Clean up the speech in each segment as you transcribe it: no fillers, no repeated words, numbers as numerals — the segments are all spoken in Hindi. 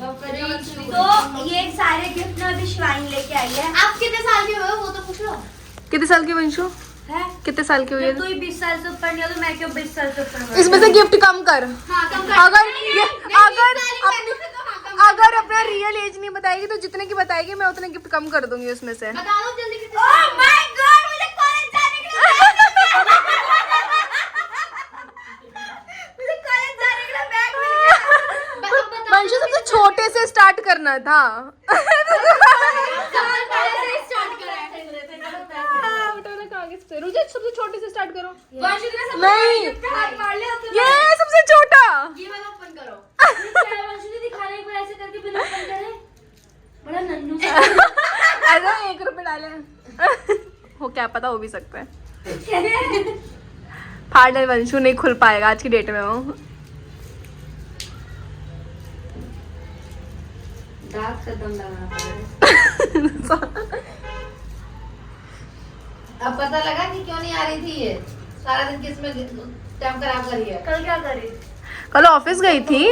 तो ये सारे गिफ्ट ना अभी शिवानी लेके आई है। आप कितने साल के हो वो तो पूछ लो। कितने साल की वंशु है कितने साल की हुई है? तू ही 20 साल से ऊपर नहीं हो तो मैं क्यों 20 साल से ऊपर? इसमें से गिफ्ट कम कर। हाँ कम कर। अगर अपना रियल एज नहीं बताएगी तो जितने की बताएगी मैं उतने गिफ्ट कम कर दूंगी उसमें से। बता दो जल्दी कितने। ओह माय गॉड मुझे कॉलेज जाने के लिए मुझे कॉलेज जाने के लिए बैग मिल गया। वंशु सबसे छोटे से स्टार्ट करना था। रुचि सबसे छोटे से स्टार्ट करो। नहीं ये सबसे छोटा। ये वाला ओपन करो। दिखाने एक बार ऐसे करके बिना ओपन करे बड़ा नन्नू अरे 1 रुपए डाले हो क्या पता हो भी सकता है। फाड़ डाल वंशु नहीं खुल पाएगा आज की डेट में वो। दांत का दम लगाना पड़ेगा। अब पता लगा कि क्यों नहीं आ रही थी ये सारा दिन किसमें टाइम खराब करी है। कल क्या करी? कल ऑफिस गई थी।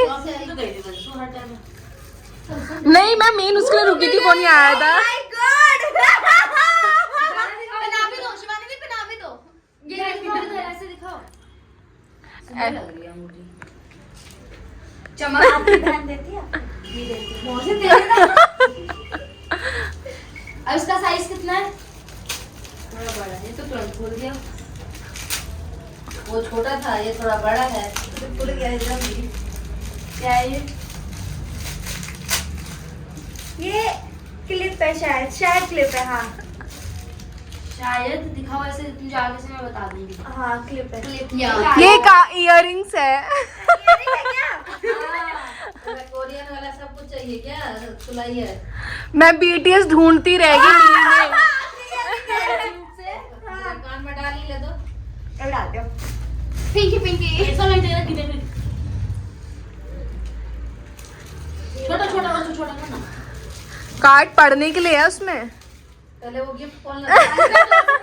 नहीं मैं मेन उसके लिए रुकी थी वो नहीं आया था। माय गॉड पहना भी दो शिवानी भी पहना भी दो। ये दिखाओ ऐसे दिखाओ। सुंदर लग रही है मुझे। चमक आपकी बहन देती है? नहीं देती। मुझे देना। अब इसका साइज कितना है? थोड़ा बड़ा है तो तुरंत खुल गया। वो छोटा था ये थोड़ा बड़ा है तो खुल गया एकदम ही। क्या है ये क्लिप है शायद क्लिप है। हाँ शायद दिखाओ ऐसे तुम आगे से मैं बता दूंगी। हाँ क्लिप है। क्लिप ये का इयररिंग्स है। ये क्या? कोरियन वाला सब कुछ चाहिए क्या? सुलाई है। मैं BTS ढूंढती रहेगी दिल्ली में। कान में डाल ही ले दो। अब डालते हो। पिंकी पिंकी ऐसा नहीं देना किधर भी। छोटा छोटा बस छोटा करना। कार्ड पढ़ने के लिए है उसमें। पहले वो गिफ्ट खोलना।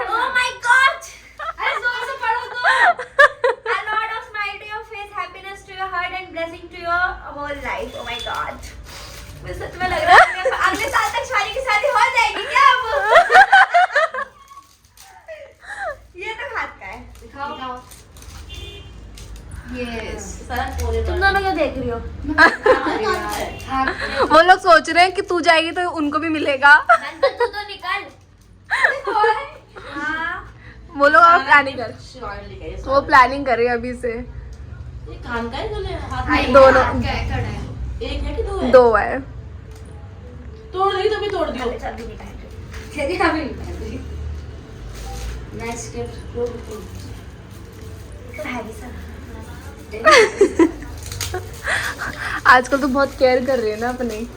Oh my God! अरे जोर से पढ़ो तो। A lot of smile to your face, happiness to your heart and blessing to your whole life. Oh my God! मुझे सच में लग रहा है अगले साल तक शादी की शादी हो जाएगी क्या अब? ये तो हाथ का है। दिखाओ। यस सारा कोरियन। तुम दोनों क्या देख रही हो? वो लोग सोच रहे हैं कि तू जाएगी तो उनको भी मिलेगा। तू तो निकल। हाँ। वो लोग अब प्लानिंग कर वो प्लानिंग कर रही है अभी से। ये कान का है दोनों हाथ में। दोनों एक है कि दो है? 2 है। तोड़ दी तो भी तोड़ दियो। चल भी निकाल दो। चलिए अभी निकाल दो। नेक्स्ट गिफ्ट तो हैवी सा। आजकल तो बहुत केयर कर रही है ना अपनी।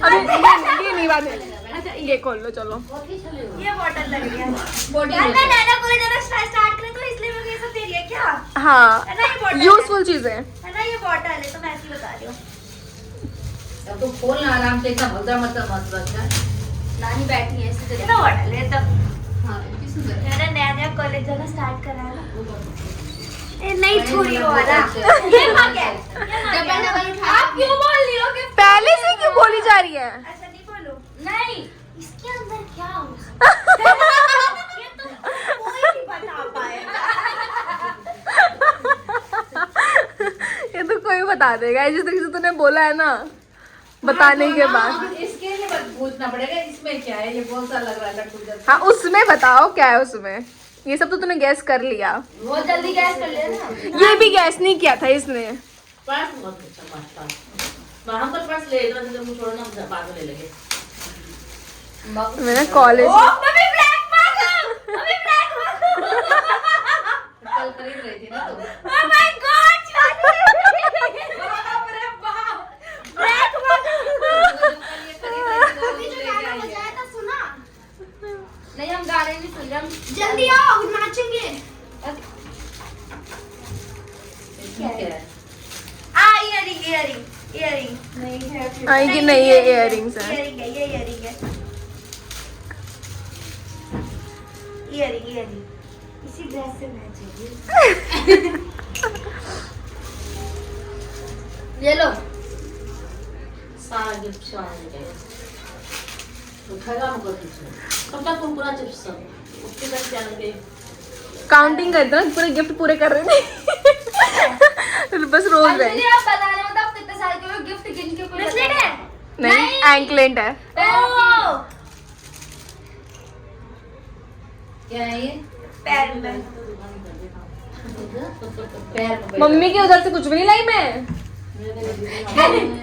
अभी ये नहीं बात है। अच्छा ये खोल लो चलो। ये बॉटल लग रही है। यार मैं नैना को जरा स्टार्ट करें तो इसलिए मैं ये सब दे दिया क्या? हाँ है ना ये बॉटल? यूजफुल चीजें। है ना ये बॉटल है तो मैं ऐसे ही बता रही हूँ। अब तो खोलना आराम से इतना भद्रा मत रखना। नानी बैठी है इससे ना बॉटल है तो हाँ इतनी सुंदर। मैंने नया कॉलेज जाना स्टार्ट करा है ना। नहीं थोड़ी वो वाला। ये भाग है। डबल उठा। आप क्यों बोल रही हो कि पहले से क्यों बोली जा रही है? ऐसा नहीं बोलो। नहीं इसके अंदर क्या हो सकता है? ये तो कोई नहीं बता पाएगा। ये तो कोई बता देगा जिस तरीके से तूने बोला है ना बताने के बाद। इसके लिए पूछना पड़ेगा इसमें क्या है। ये बहुत सा लग रहा है लड्डू जैसा। हाँ उसमें बताओ क्या है उसमें। ये सब तो तूने गैस कर लिया। बहुत जल्दी गैस कर लेना। ये भी गैस नहीं किया था इसने। पर्स मत पर्स हम तो पर्स ले रहे थे। मुझे छोड़ना बाद में ले लेंगे। मैंने कॉलेज मम्मी ब्लैक मांगो। मम्मी ब्लैक मांगो। कल खरीद रही थी ना तो। Oh my God! बाप रे बाप! ब्लैक मांगो। नहीं हम गाने नहीं सुन रहे। हम जल्दी आओ नाचेंगे। आएगी नहीं, ये इयररिंग्स है। इयरिंग है, ये इयरिंग है। इयरिंग इसी ड्रेस से मैच है। ये लो सारा गिफ्ट शिवानी ने उठाएगा मुझे कुछ कब तक तुम पूरा चिप्स सब उसके बाद चैनल के काउंटिंग करते ना, पूरे गिफ्ट पूरे कर रहे थे। बस रोज रहे। आप बता रहे हो तब कितने साल के हो गिफ्ट गिन के कोई ब्रेसलेट है? नहीं, एंकलेट है। ओह, क्या है ये पैर में। पैर में मम्मी के उधर से कुछ भी नहीं लाई मैं।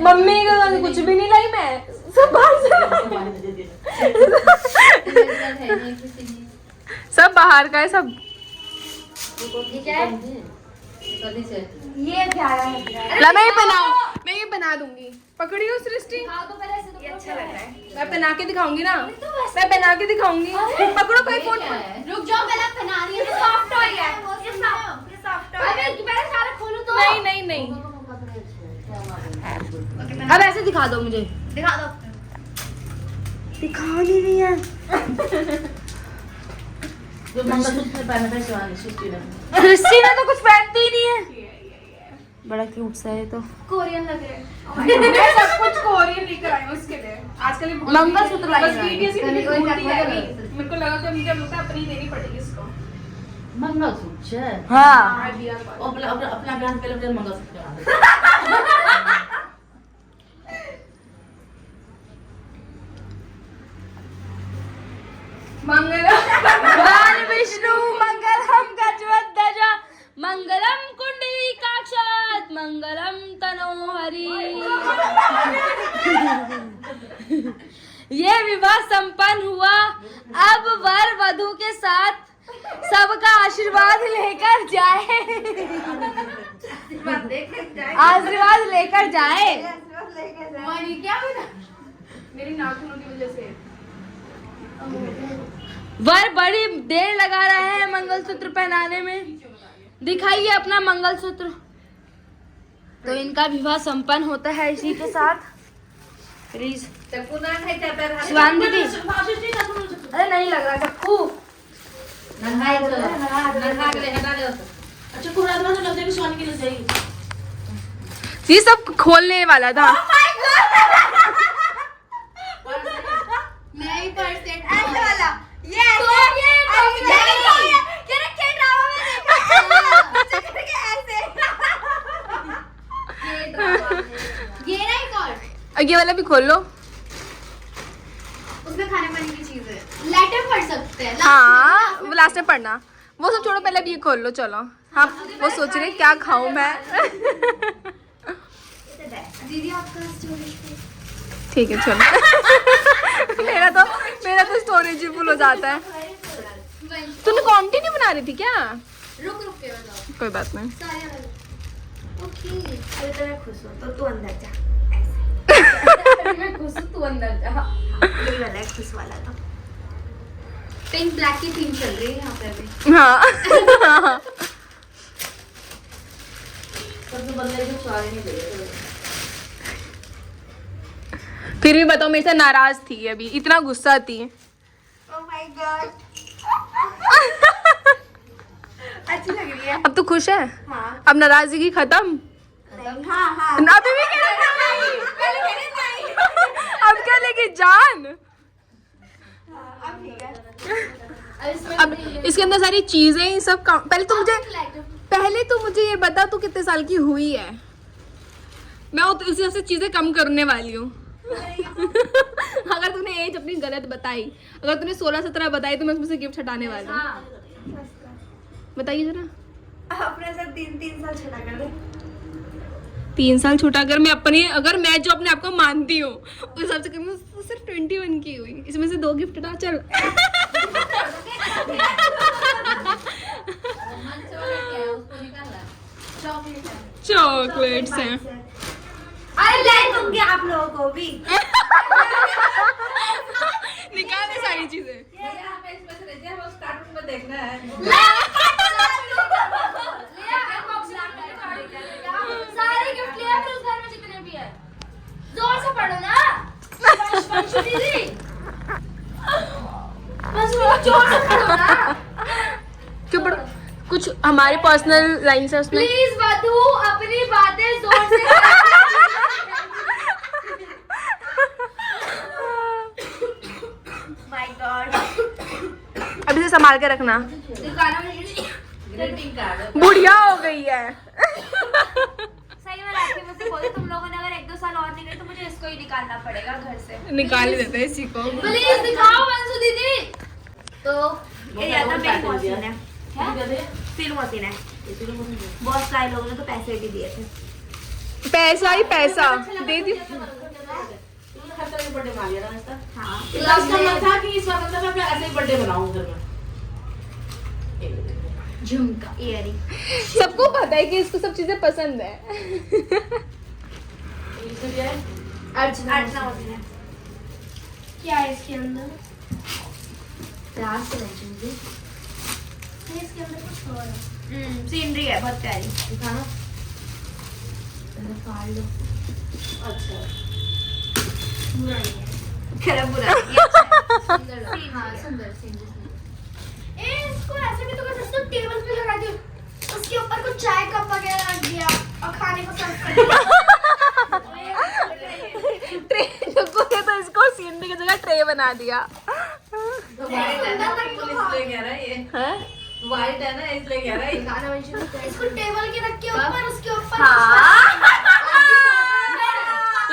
मम्मी के उधर से कुछ भी नहीं लाई मैं। सब बाहर से, सब बाहर का है सब। ये क्या है ये प्यारा है। ला मैं ये मैं ये बना दूंगी। पकड़ियो सृष्टि, हाँ तो पहले से ये अच्छा लग रहा है। मैं पहना के दिखाऊंगी ना, मैं पहना के दिखाऊंगी। पकड़ो भाई फोन। रुक जाओ पहले पहना रही है ये सॉफ्ट टॉय है। ये सॉफ्ट टॉय अबे है। पहले सारा खोलो तो नहीं नहीं नहीं, अब ऐसे दिखा दो मुझे दिखा दो। दिखा नहीं रही है। जो मंगलसूत्र में पहना था शिवानी सृष्टि ने सृष्टि ने तो कुछ पहनती ही नहीं है। बड़ा क्यूट सा है तो। कोरियन लग रहा है। मैं सब कुछ कोरियन लेकर आई हूँ उसके लिए। आजकल ये बहुत मंगलसूत्र लाई बस है। BTS की कभी टिकट कोई ढूंढती क्या है बोला? अभी। मेरे को लगा कि मुझे लगता है अपनी देनी पड़ेगी इसको। मंगलसूत्र हाँ, दिया अपना अपना अपना ब्रांड पहले मंगलसूत्र भगवान विष्णु मंगलम गजवध्वज मंगलम कुंडलीकाक्षात् मंगलम तनोहरि। ये विवाह संपन्न हुआ। अब वर वधु के साथ सबका आशीर्वाद लेकर जाए। आशीर्वाद लेकर जाए। क्या बना मेरी नाखूनों की वजह से वर बड़ी देर लगा रहा है मंगलसूत्र पहनाने में। दिखाइए अपना मंगलसूत्र। तो इनका विवाह संपन्न होता है इसी के साथ। प्लीज शिवान दीदी, अरे नहीं लग रहा चक्कू। नंगाई तो नंगा के हटा दे अच्छा पूरा तो लग जाएगी शिवानी के लिए सही ये सब खोलने वाला था। नहीं पर्स सेट ऐसे वाला। ये ये रखे ड्रामा में देखा। करके ऐसे। ये ना एक और ये वाला भी खोल लो। उसमें खाने पानी की चीज है लेटर पढ़ सकते हैं हाँ, वो लास्ट में पढ़ना। वो सब छोड़ो, पहले अब ये खोल लो। चलो हाँ, वो सोच रहे क्या खाऊं मैं। दीदी आपका स्टोरेज ठीक है चलो। मेरा तो स्टोरेज ही फुल हो जाता है। तूने क्वांटिटी नहीं बना रही थी क्या? रुक रुक के बताओ कोई बात नहीं। सारे अलग ओके अरे तो मैं खुश हूँ तो तू अंदर जा। ऐसे। मैं खुश हूँ, तू अंदर जा। यही वाला है खुश वाला तो। पिंक ब्लैक की थीम चल रही है यहाँ पे अभी हाँ। पर तो बंदे को सारे नहीं दे फिर भी बताओ, मेरे से नाराज थी अभी, इतना गुस्सा थी। Oh my God। अच्छी लग रही है। अब तो खुश है? हाँ। अब नाराजगी खत्म। हाँ हाँ। अभी भी कह रहे पहले कह रहे नहीं। अब क्या लेके जान। अब ठीक है। अब इसके अंदर सारी चीजें सब पहले तो मुझे ये बता, तू कितने साल की हुई है? मैं उस हिसाब से चीजें कम करने वाली हूँ। अगर तूने एज अपनी गलत बताई, अगर तूने 16-17 बताई तो मैं उसमें से गिफ्ट हटाने वाली हूँ। बताइए जरा। अपने से 3 साल छोटा कर दे। 3 साल छोटा अगर मैं जो अपने आप को मानती हूँ उस हिसाब से मैं सिर्फ 21 की हुई। इसमें से 2 गिफ्ट हटा। चल। चॉकलेट्स हैं। अरे ले दूंगी आप लोगों को भी। निकाल दे सारी चीजें। देखना है सारे गिफ्ट लिया फिर उस घर में जितने भी है जोर से पढ़ो। चुप रहो। कुछ हमारे पर्सनल लाइन है उसमें। प्लीज वधू अपनी बातें जोर से माय गॉड। अब इसे संभाल के रखना। ग्रीटिंग कार्ड बुढ़िया हो गई है। सही में राखी मुझसे बोले तुम लोगों ने अगर 1-2 साल और नहीं गए तो मुझे इसको ही निकालना पड़ेगा घर से। निकाल ही देते हैं इसी को। प्लीज दिखाओ मंसू दीदी। तो ये या तो मेरी मशीन है, सिल मशीन है। बहुत सारे लोगों ने तो पैसे भी दिए थे। पैसा ही पैसा दे दी। बर्थडे मना लिया ना इसका। हाँ लास्ट टाइम था कि इस बार मतलब मैं ऐसे ही बर्थडे बनाऊं घर में। झुमका इयरिंग। सबको पता है कि इसको सब चीजें पसंद है। इसलिए अर्चना मशीन है। क्या है इसके अंदर? प्यार से रखेंगे। इसके अंदर कुछ और है। सीनरी है बहुत प्यारी। दिखाना। फाड़ लो। अच्छा बुरा नहीं है। खराब बुरा नहीं है। सुंदर हाँ सुंदर सीनरी। इसको ऐसे भी तो कर सकते हो, टेबल पे लगा दियो, उसके ऊपर कुछ चाय कप वगैरह रख दिया और खाने को सर्व कर दिया। ट्रे तो इसको सीनरी की जगह ट्रे बना दिया। वाइट है ना इसलिए कह रहा है ये। हैं? वाइट है ना इसलिए कह रहा है। इसको टेबल के रख के ऊपर उसके ऊपर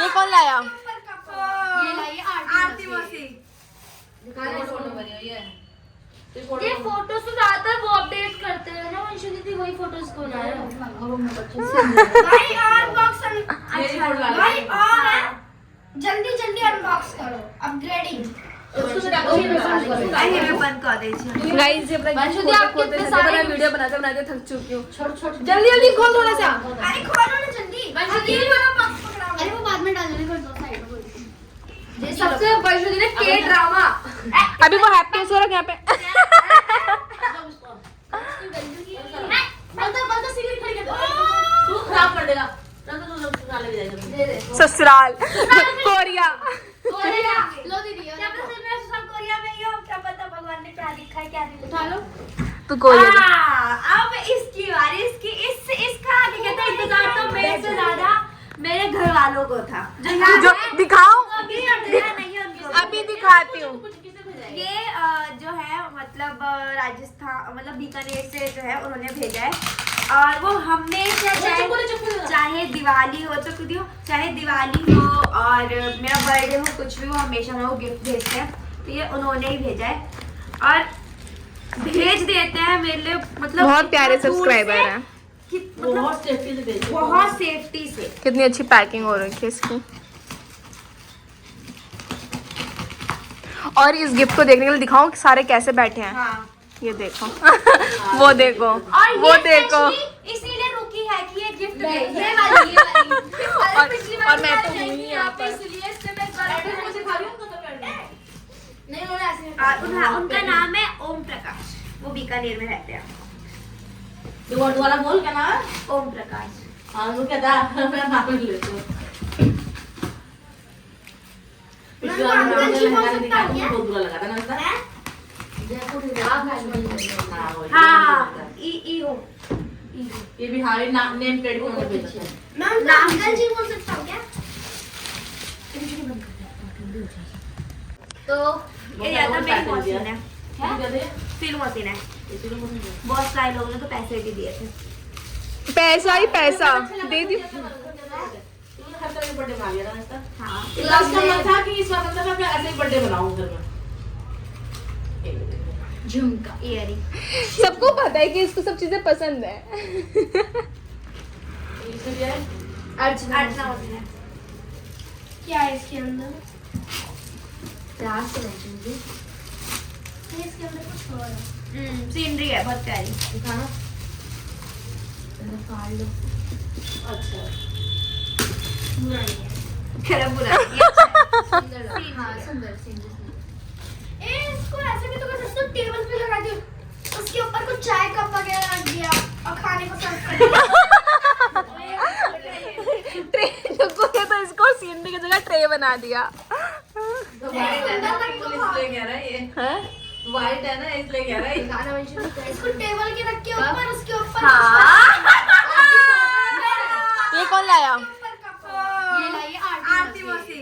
ये कौन लाया? ये लाइए आरती मौसी। दिखाना फोटो बनी हुई है। ये फोटोज तो ज्यादातर वो अपडेट करते हैं ना वंशु दीदी, वही फोटोज को बना रहे हैं। भाई अनबॉक्स अच्छा भाई और है, जल्दी जल्दी अनबॉक्स करो। अपग्रेडिंग भाई मैं बंद कर देती गाइस ये अपना वंशु दी आप कितने सारे वीडियो बनाते बनाते थक चुकी हूँ। छोटे जल्दी जल्दी खोल थोड़ा सा। अरे खोलो ना जल्दी। वंशु दी अरे वो बाद में डाल देने को दो साइड में। ये सबसे वंशु दी ने के ड्रामा। अभी वो हैप्पी हो रहा है यहाँ पे। बंदा सीढ़ी खड़ी कर दो। तू खराब कर देगा। तू खा ले जाएगा। ससुराल कोरिया। कोरिया लो दीदी। क्या पता मैं सब कोरिया में ही हूं, क्या पता भगवान ने क्या लिखा है क्या नहीं। उठा लो। तू कोरिया। अब इसकी बारी। इसका आगे कहता है इंतजार तो मेरे से ज्यादा मेरे घर वालों को था। जो दिखाओ अभी नहीं उनको। अभी दिखाती हूँ। ये जो है मतलब राजस्थान मतलब बीकानेर से जो है उन्होंने भेजा है, और वो हमेशा चाहे दिवाली हो तो खुद हो, चाहे दिवाली हो और मेरा बर्थडे हो, कुछ भी हो, हमेशा मैं वो गिफ्ट भेजते हैं। तो ये उन्होंने ही भेजा है और भेज देते हैं मेरे लिए। मतलब बहुत प्यारे इतना दूर सब्सक्राइबर से हैं। मतलब बहुत सेफ्टी से भेजो। बहुत सेफ्टी से। कितनी अच्छी पैकिंग हो रखी है इसकी। और इस गिफ्ट को देखने के लिए दिखाऊं कि सारे कैसे बैठे हैं। हाँ। ये देखो। वो देखो और वो ये देखो। specially इसीलिए रुकी है कि ये गिफ्ट दे। ये वाली अरे पिछली बार और मैं तो आई हुई थी यहाँ पे, पर। इसलिए इससे मैं इस बार मुझे खा रही हूँ तो कर दे। नहीं उन्होंने ऐसे उनका नाम है ओम प्रकाश। वो बीकानेर में रहते हैं। दोबारा बोल क्या नाम है? ओम प्रकाश। हाँ वो कहता मैं नाम ले लेती हूँ। पिछली बार मैं अंकल जी बोल लगा सकता है क्या? बहुत बुरा लगा था ना उसका। हैं? हाँ, वही। हाँ ई हो। ये भी हाँ ये नेम प्लेट में भेजा है। मैं अंकल जी बोल सकता हूँ क्या? तो ये ज्यादा मेरी मशीन है। सिल मशीन है। बहुत सारे लोगों ने तो पैसे भी दिए थे। पैसा ही पैसा दे दी। बर्थडे मना लिया ना इसका। हाँ लास्ट टाइम था कि इस बार मतलब मैं ऐसे ही बर्थडे बनाऊं घर में। झुमका इयरिंग। सबको पता है कि इसको सब चीजें पसंद है। इसलिए अर्चना मशीन है। क्या है इसके अंदर? प्यार से रखेंगे। इसके अंदर कुछ और है। सीनरी है बहुत प्यारी। दिखाना। फाड़ लो। अच्छा बुरा नहीं है। खराब बुरा नहीं है। सुंदर हाँ सुंदर सीनरी। इसको ऐसे भी तो कर सकते हो, टेबल पे लगा दियो, उसके ऊपर कुछ चाय कप वगैरह रख दिया और खाने को सर्व कर दिया। ट्रे तो इसको सीनरी की जगह ट्रे बना दिया। इसलिए कह रहा है ये। हैं? वाइट है ना इसलिए कह रहा है गाना वंशु इसको टेबल के रख के ऊपर उसके ऊपर ये कौन लाया? ये लाइए आरती मौसी।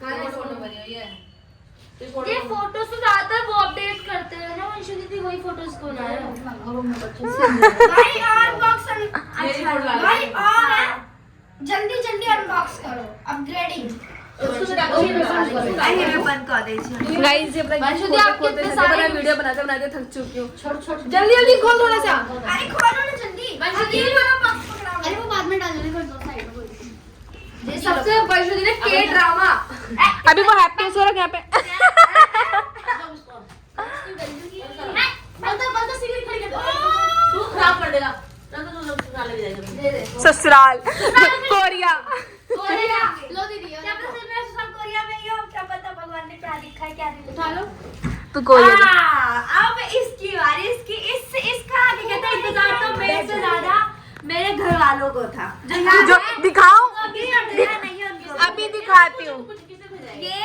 फोटो बनी हुई है ये फोटोज तो ज्यादातर वो अपडेट करते हैं ना वंशु दीदी, वही फोटोज को लाया भाई अनबॉक्स भाई और जल्दी जल्दी अनबॉक्स करो अपग्रेडिंग आई मैं बंद कर दे छी। गाइस ये वंशु दी आप कितने सारे वीडियो बनाते बनाते थक चुकी हूँ। छोड़ जल्दी जल्दी खोल थोड़ा सा। अरे खोलो ना जल्दी वंशु दी अरे वो बाद में डालने को दो साइड में ये सबसे वंशु दी ने के ड्रामा। अभी वो हैप्पी हो रहा है यहाँ पे। बंदा सिगरेट खड़ी कर तू खराब कर देगा ना तो लोग खा ले जाएगा दे दे ससुराल कोरिया। कोरिया लो दीदी क्या पता सिर्फ मैं सब कोरिया में ही हूँ, क्या पता भगवान ने क्या लिखा है क्या नहीं। उठा लो तू कोरिया। अब इसकी बारी, इसका आगे कहता है इंतजार तो मेरे से ज्यादा मेरे घर वालों को था। जो दिखाओ अभी नहीं उनको। अभी दिखाती हूँ। ये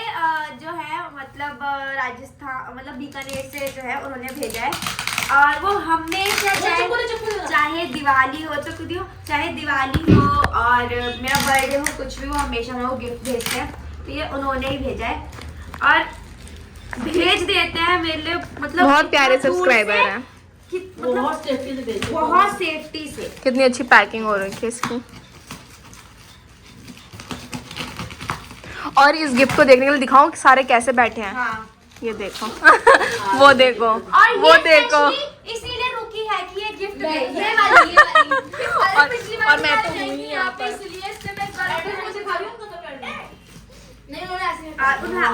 जो है मतलब राजस्थान मतलब बीकानेर से जो है उन्होंने भेजा है और वो हमेशा चाहे दिवाली हो तो कुछ हो, चाहे दिवाली हो और मेरा बर्थडे हो कुछ भी हो, हमेशा मैं वो गिफ्ट भेजते हैं। तो ये उन्होंने ही भेजा है और भेज देते हैं मेरे लिए, मतलब बहुत प्यारे इतना दूर सब्सक्राइबर से हैं। मतलब बहुत सेफ्टी से भेजो बहुत सेफ्टी से। कितनी अच्छी पैकिंग हो रही है इसकी। और इस गिफ्ट को देखने के लिए दिखाऊं कि सारे कैसे बैठे हैं। हाँ ये देखो वो देखो और वो ये देखो। specially इसीलिए रुकी है कि ये गिफ्ट दे ये वाली और- पिछली और मैं तो हूँ ही यहाँ पर। इसलिए इससे मैं मुझे खा रही हूँ तो कर नहीं उन्होंने ऐसे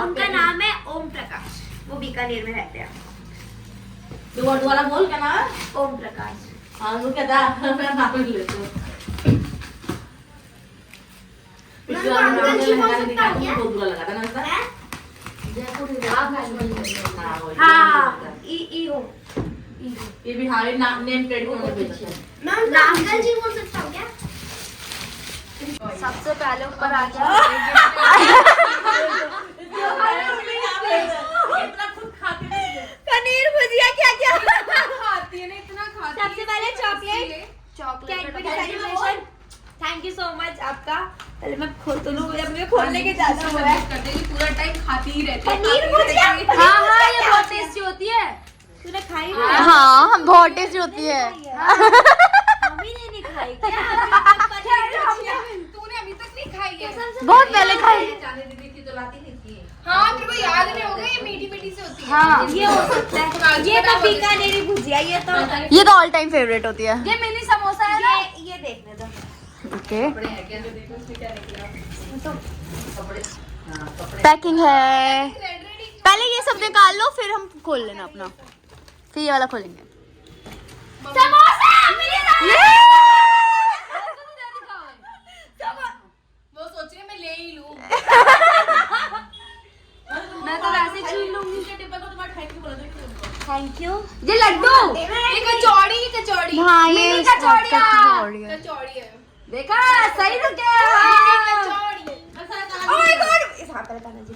उनका नाम है ओम प्रकाश, वो बीकानेर में रहते हैं। दोबारा बोल क्या नाम है ओम प्रकाश। हाँ वो क्या था मैं नाम लिख लेती हूँ पिछली बार मैंने लहंगा नहीं दिखाया मुझे बहुत बुरा लगा था ना उसका हाँ वही। हाँ ई हो ये भी हाँ नेम प्लेट को मैंने भेजा है मैम अंकल जी बोल सकता हूँ क्या? सबसे पहले ऊपर आ पनीर भुजिया क्या क्या खाती है ना इतना खाती सबसे पहले chocolate Cadbury celebration. Thank you so much आपका। पहले मैं खोल तो लूँ, जब मैं खोलने के जाना हुआ है। करते हैं पूरा टाइम खाती ही रहती है। पनीर भुजिया हाँ ये बहुत टेस्टी होती है। तूने खाई हुई है? हाँ बहुत टेस्टी होती है। मम्मी ने नहीं खाई क्या? तूने अभी तक नहीं खाई है। बहुत पहले खाई। जाने दीदी की तो लाती नहीं थी हाँ तेरे को याद नहीं होगा, ये मीठी मीठी से होती है। हाँ ये हो सकता है, ये तो बीकानेरी भुजिया, ये तो ऑल टाइम फेवरेट होती है। ये मिनी समोसा है ना? ये देखने दो। ओके कपड़े हैं क्या जो देखो उसमें क्या निकला कपड़े हाँ कपड़े पैकिंग है। पहले ये सब निकाल लो फिर हम खोल लेना अपना, फिर ये वाला खोलेंगे। समोसा वो सोच रही मैं ले ही लूं। मैं तो वैसे छीन लूंगी। के टिब्बे को तुम्हारा थैंक यू बोला था थैंक यू। ये लड्डू ये कचौड़ी हाँ ये मिनी इसका कचौड़ियाँ। कचौड़ी है। कचौड़ी है। देखा सही तो क्या? ओह माय गॉड, इस हाथ पे लगाना जी।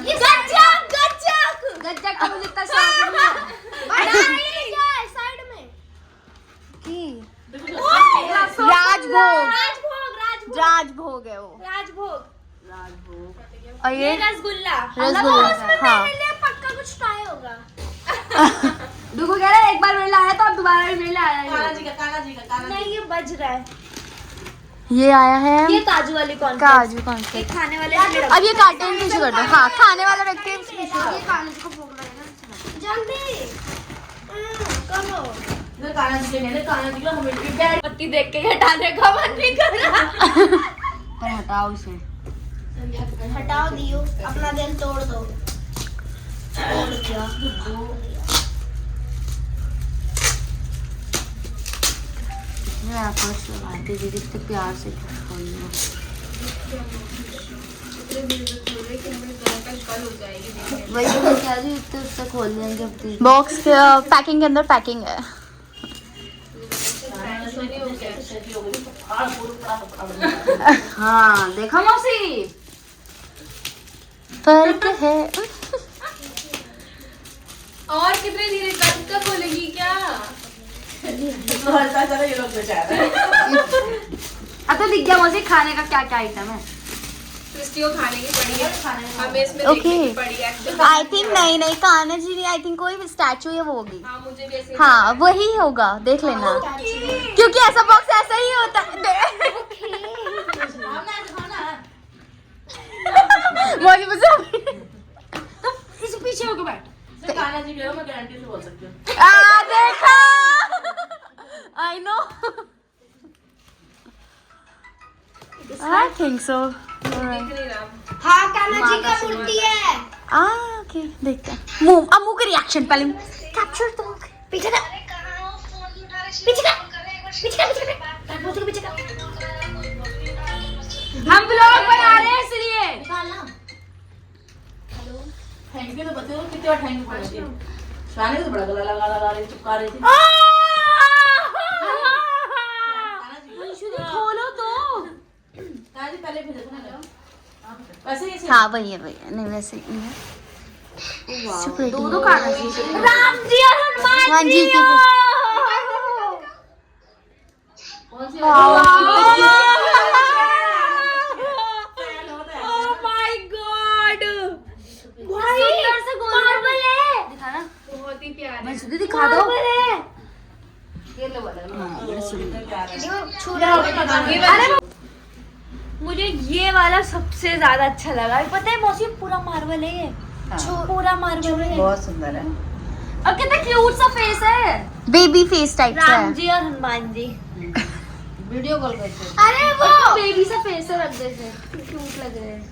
ये गज्जक गज्जक गज्जक का मुझे इतना शौक नहीं है। साइड में राजभोग राजभोग राजभोग है वो। राजभोग। और ये ये रसगुल्ला। रसगुल्ला। हाँ पक्का कुछ ट्राई होगा। दुगो कह रहा है एक बार मेरे लाया तो अब दोबारा भी मेरे लिए आया काला है। जी का काला जी का काला नहीं ये बज रहा है। ये आया है ये काजू वाली कौन काजू कौन सा। ये खाने वाले अब ये काटे पीछे कर दो। हाँ खाने वाला व्यक्ति पीछे कर ये दो। कागज को फोड़ लगेगा जल्दी करो। इधर काला जी के कहने काला जी का हमें डैड पत्ती देख के हटाने का मन नहीं कर रहा। पर हटाओ इसे। हटाओ दियो अपना दिल तोड़ दो। तोड़ दिया। मैं आपस लगाती दीदी कितने प्यार से खोल लो। वही तो मैं कह रही हूँ, इतने उससे खोल लेंगे अपनी बॉक्स के पैकिंग के अंदर पैकिंग है। हाँ देखा मौसी फर्क है। और कितने धीरे तक खोलेगी क्या? तो हल्का चलो ये लोग बेचारे अब तो दिख गया मुझे खाने का क्या क्या आइटम है। क्रिस्टी को खाने की पड़ी है, हमें इसमें Okay. देखने की पड़ी है actually। आई थिंक नहीं कान्हा जी नहीं, आई थिंक कोई स्टैचू है वो होगी। हाँ मुझे भी ऐसे ही हाँ वही होगा, देख लेना, क्योंकि ऐसा बॉक्स ऐसा ही होता है। मुझे मुझे इस पीछे होकर बैठ। खाना जी मैं गारंटी से बोल सकती हूँ। देखा, I know, I think so. दिख नहीं रहा। हाँ कान्हा जी का मूर्ति है। ओके देखते हैं। मुंह, अब मुंह का रिएक्शन पहले कैप्चर तो पीछे का पीछे का पीछे का पीछे का। हम ब्लॉग बना रहे हैं इसलिए। थैंक यू तो बताओ कितनी बार थैंक यू बोलती है। शाने तो बड़ा गला लगा रही चिपका रही थी। खोलो तो। काजी पहले भी देखो ना वैसे ही ऐसे हाँ वही है नहीं वैसे नहीं है। दो कान्हा जी, राम जी और हनुमान हाँ जी की कौन सी Oh my God! सुंदर से मार्बल है। दिखाना। बहुत ही प्यारा मैं सुधी दिखा दो। ये लो वाला अरे मुझे ये वाला सबसे ज्यादा अच्छा लगा। पता है मौसी पूरा मार्बल है ये। पूरा मार्बल है। बहुत सुंदर है। और कितना क्यूट सा फेस है। बेबी फेस टाइप का राम है। जी और हनुमान जी। वीडियो कॉल करते हैं। अरे वो बेबी सा फेस है, रख दे से क्यूट लग रहे हैं।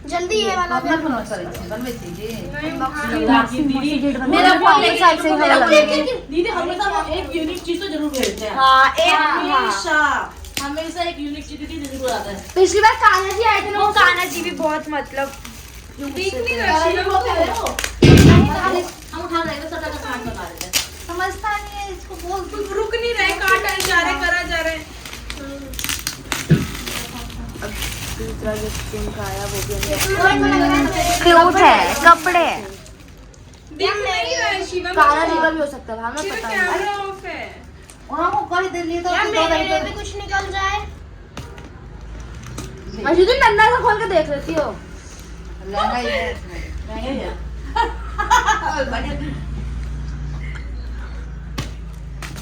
जल्दी ये वाला अपना फोन करें बनवे दीजिए। मेरा फोन एक साइड से ही हवा लग रही है। दीदी हमेशा एक यूनिक चीज तो जरूर भेजते हैं। हाँ एक हमेशा एक यूनिक चीज दीदी जरूर आता है। पिछली बार कान्हा जी आए थे ना, वो कान्हा जी भी बहुत मतलब दिख नहीं रहा शिवम को। हम उठा रहे थे सटा का खान बता रहे थे। समझता नहीं है इसको। बोल रुक नहीं रहे, काटा जा रहे, करा जा रहे। दूसरा गिफ्ट जिनका आया वो भी क्यूट है, कपड़े है। दिख नहीं रहा है शिवम कान्हा जी को। का भी हो सकता है, हमें शिवम पता कैमरा नहीं। ऑफ है। उन्होंने को कर दे लिए तो यार दो मेरे लिए घंटे भी कुछ निकल जाए। अजी तुम नन्ना सा खोल के देख लेती हो। लहंगा ही है इसमें। लहंगा ही है।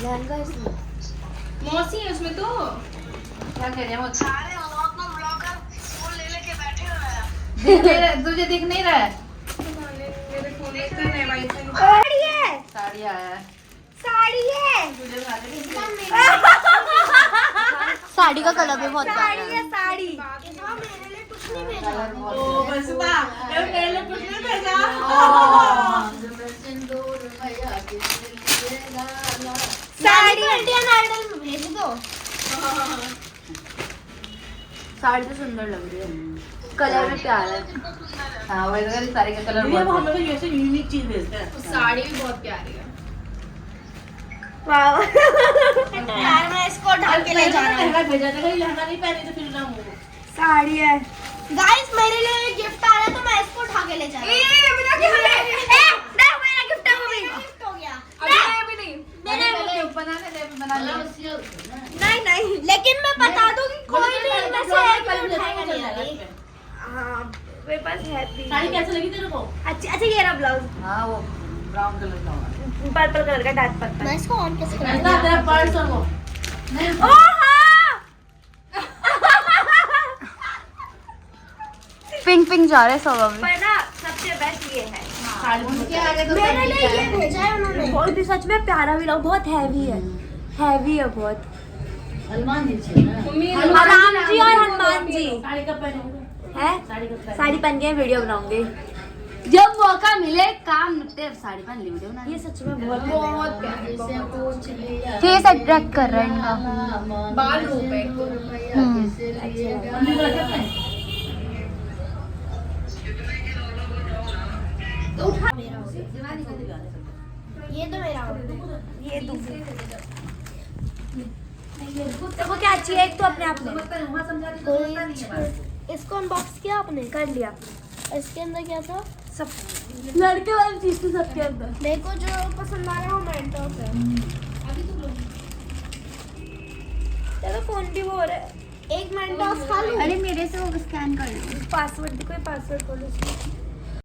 लहंगा इसमें मौसी है उसमें तो। क्या कह रहे हैं वो? तुझे दिख नहीं रहा है? मेरे फोन में इतना नया वाईफाई। साड़ी है, साड़ी आया है। साड़ी है, तुझे खा के साड़ी का कलर भी बहुत प्यारा साड़ी है। है, साड़ी। मेरे लिए कुछ नहीं भेजा। ओ बस बा ये पहले कुछ नहीं भेजा। साड़ी इंडियन आइडल में भेज दो। साड़ी तो सुंदर लग रही है, कलर भी प्यारा है। हाँ वैसे वाली साड़ी का कलर बहुत। हम लोग ऐसे यूनिक चीज भेजते हैं। साड़ी भी बहुत प्यारी है। वाह यार मैं इसको ढक के ले जा रहा हूँ। लहंगा भेजा था, लहंगा नहीं पहनी तो फिर ना हो। साड़ी है। गाइस मेरे लिए गिफ्ट आ रहा है तो मैं इसको उठा के ले जा रहा हूँ। मेरा गिफ्ट है वो भी। गिफ्ट हो गया। अभी नहीं। नहीं नहीं, लेकिन मैं बता दूं कि कोई भी इनमें से एक भी उठाएगा नहीं अभी। हाँ मेरे पास है भी। साड़ी कैसे लगी तेरे को? अच्छा अच्छा ये रहा ब्लाउज, हाँ वो ब्राउन कलर का होगा। पर्पल कलर का, डार्क पर्पल। मैं इसको ऑन कैसे करूँ? ऐसा तेरा पर्स और वो। ओ हाँ पिंक पिंक जा रहे हैं सब अभी। पर ना सबसे बेस्ट ये है। उनके आगे तो मेरे लिए ये भेजा है उन्होंने। बहुत भी सच में प्यारा भी लगा, बहुत हैवी है, हैवी है बहुत। हनुमान जी छे ना। मम्मी राम जी और हनुमान जी साड़ी का पहने है। साड़ी का पहने। साड़ी पहन के वीडियो बनाऊंगे जब मौका मिले काम निपटे साड़ी पहन ली वीडियो बना। ये सच में बहुत प्यारी, बहुत फेस अट्रैक्ट कर रहा है इनका। बाल रूप है। ये तो मेरा ये देखो क्या अच्छी है। एक तो अपने आप में इसको अनबॉक्स किया आपने, कर लिया। इसके अंदर क्या था? सब लड़के वाली चीज तो सबके अंदर। मेरे को जो पसंद आ रहा है वो मेंटोस है। चलो फोन भी वो हो रहा है। एक मेंटोस खा लूं। अरे मेरे से वो स्कैन कर लो। पासवर्ड कोई पासवर्ड बोलो।